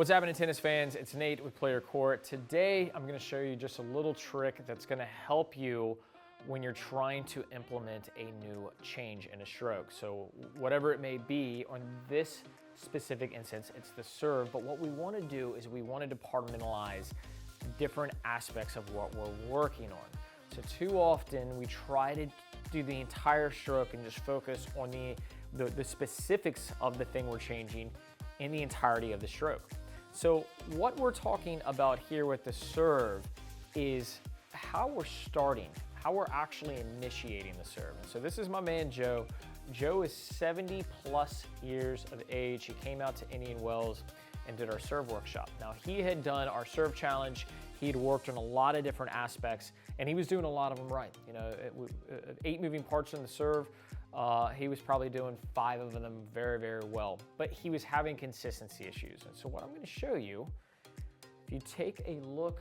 What's happening, tennis fans? It's Nate with Play Your Court. Today, I'm gonna show you just a little trick that's gonna help you when you're trying to implement a new change in a stroke. So whatever it may be, on this specific instance, it's the serve, but what we wanna do is we wanna departmentalize different aspects of what we're working on. So too often, we try to do the entire stroke and just focus on the specifics of the thing we're changing in the entirety of the stroke. So what we're talking about here with the serve is how we're starting, how we're actually initiating the serve. And so this is my man, Joe. Joe is 70 plus years of age. He came out to Indian Wells and did our serve workshop. Now he had done our serve challenge. He'd worked on a lot of different aspects and he was doing a lot of them right. You know, 8 moving parts in the serve. He was probably doing 5 of them very, very well, but he was having consistency issues. And so what I'm going to show you, if you take a look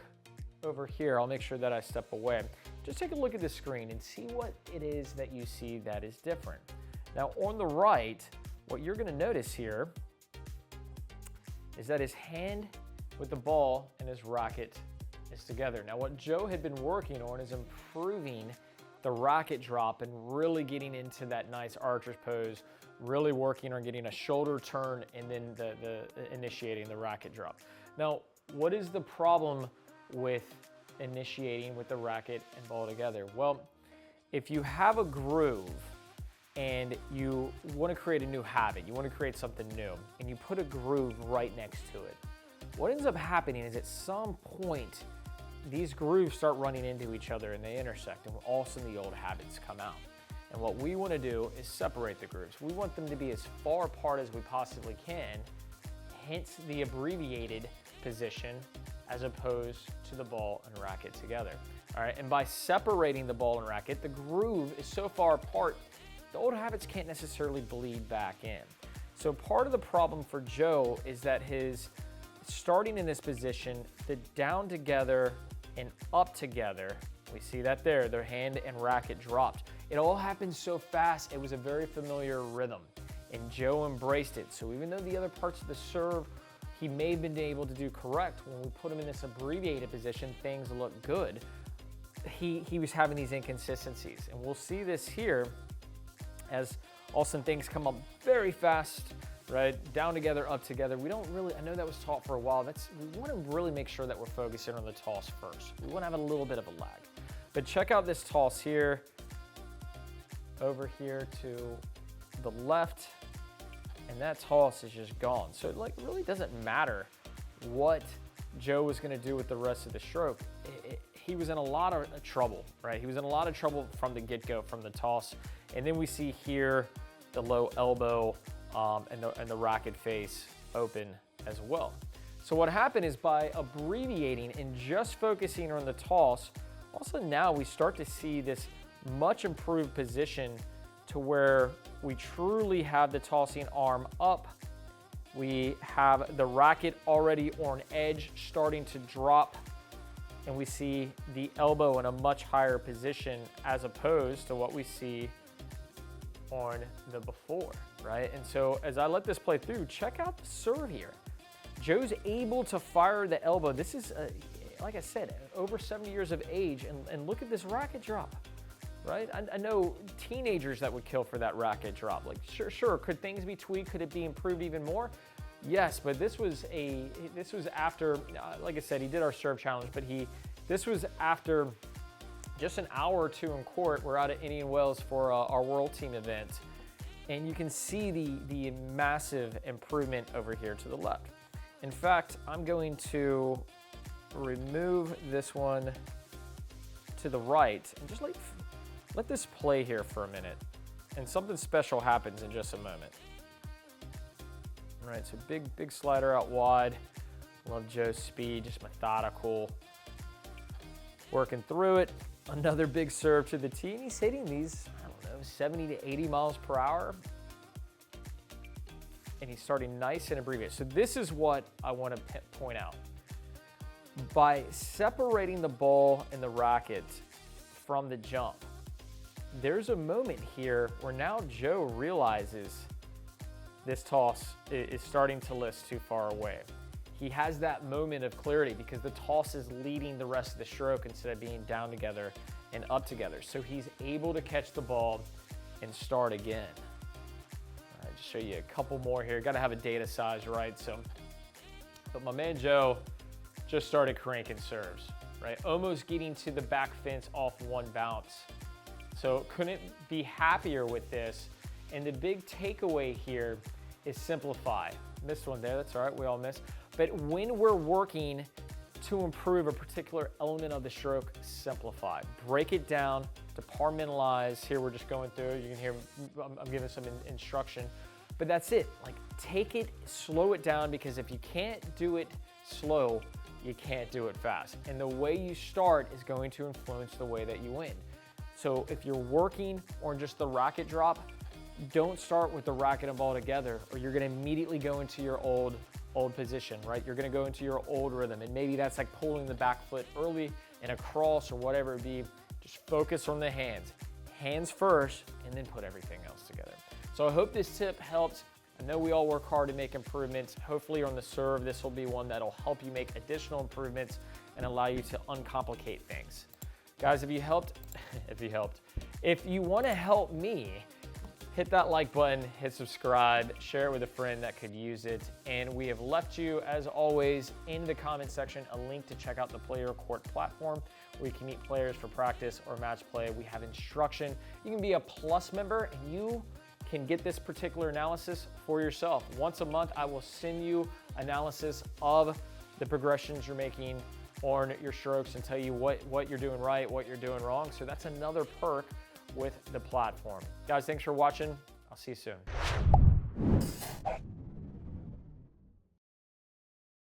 over here, I'll make sure that I step away. Just take a look at the screen and see what it is that you see that is different. Now on the right, what you're going to notice here is that his hand with the ball and his racket is together. Now what Joe had been working on is improving the racket drop and really getting into that nice archer's pose, really working on getting a shoulder turn and then the initiating the racket drop. Now, what is the problem with initiating with the racket and ball together? Well, if you have a groove and you want to create a new habit, you want to create something new, and you put a groove right next to it, what ends up happening is at some point, these grooves start running into each other and they intersect, and all of a sudden the old habits come out. And what we want to do is separate the grooves. We want them to be as far apart as we possibly can, hence the abbreviated position as opposed to the ball and racket together. All right, and by separating the ball and racket, the groove is so far apart, the old habits can't necessarily bleed back in. So part of the problem for Joe is that his starting in this position, the down together and up together, we see that there, their hand and racket dropped. It all happened so fast, it was a very familiar rhythm, and Joe embraced it. So even though the other parts of the serve, he may have been able to do correct, when we put him in this abbreviated position, things look good. He was having these inconsistencies, and we'll see this here as all of a sudden things come up very fast, right? Down together, up together. We don't really, I know that was taught for a while. We want to really make sure that we're focusing on the toss first. We want to have a little bit of a lag. But check out this toss here, over here to the left, and that toss is just gone. So it really doesn't matter what Joe was going to do with the rest of the stroke. He was in a lot of trouble, right? He was in a lot of trouble from the get-go, from the toss. And then we see here the low elbow, and the racket face open as well. So what happened is by abbreviating and just focusing on the toss, also now we start to see this much improved position to where we truly have the tossing arm up. We have the racket already on edge starting to drop, and we see the elbow in a much higher position as opposed to what we see on the before, right? And so as I let this play through, check out the serve here. Joe's able to fire the elbow. This is, like I said, over 70 years of age, and look at this racket drop, right? I know teenagers that would kill for that racket drop. Like, sure, could things be tweaked? Could it be improved even more? Yes, but this was after, like I said, he did our serve challenge, but this was after just an hour or two in court. We're out at Indian Wells for our World Team event, and you can see the massive improvement over here to the left. In fact, I'm going to remove this one to the right and just let this play here for a minute, and something special happens in just a moment. All right, so big slider out wide. Love Joe's speed, just methodical, working through it. Another big serve to the tee, and he's hitting these, I don't know, 70 to 80 miles per hour. And he's starting nice and abbreviated. So this is what I want to point out. By separating the ball and the racket from the jump, there's a moment here where now Joe realizes this toss is starting to list too far away. he has that moment of clarity because the toss is leading the rest of the stroke instead of being down together and up together. So he's able to catch the ball and start again. All right, just show you a couple more here. Got to have a data size right. But my man Joe just started cranking serves, right? Almost getting to the back fence off one bounce. So couldn't be happier with this. And the big takeaway here is simplify. Missed one there, that's all right, we all miss. But when we're working to improve a particular element of the stroke, simplify. Break it down, departmentalize. Here we're just going through, you can hear I'm giving some instruction. But that's it, like take it, slow it down, because if you can't do it slow, you can't do it fast. And the way you start is going to influence the way that you win. So if you're working on just the racket drop, don't start with the racket and ball together, or you're gonna immediately go into your old position, right? You're gonna go into your old rhythm, and maybe that's like pulling the back foot early in a cross or whatever it be. Just focus on the hands. Hands first, and then put everything else together. So I hope this tip helps. I know we all work hard to make improvements. Hopefully on the serve, this will be one that'll help you make additional improvements and allow you to uncomplicate things. Guys, if you want to help me, hit that like button, hit subscribe, share it with a friend that could use it. And we have left you, as always, in the comment section, a link to check out the Play Your Court platform where you can meet players for practice or match play. We have instruction. You can be a Plus member and you can get this particular analysis for yourself. Once a month, I will send you analysis of the progressions you're making on your strokes and tell you what you're doing right, what you're doing wrong. So that's another perk with the platform. Guys, thanks for watching. I'll see you soon.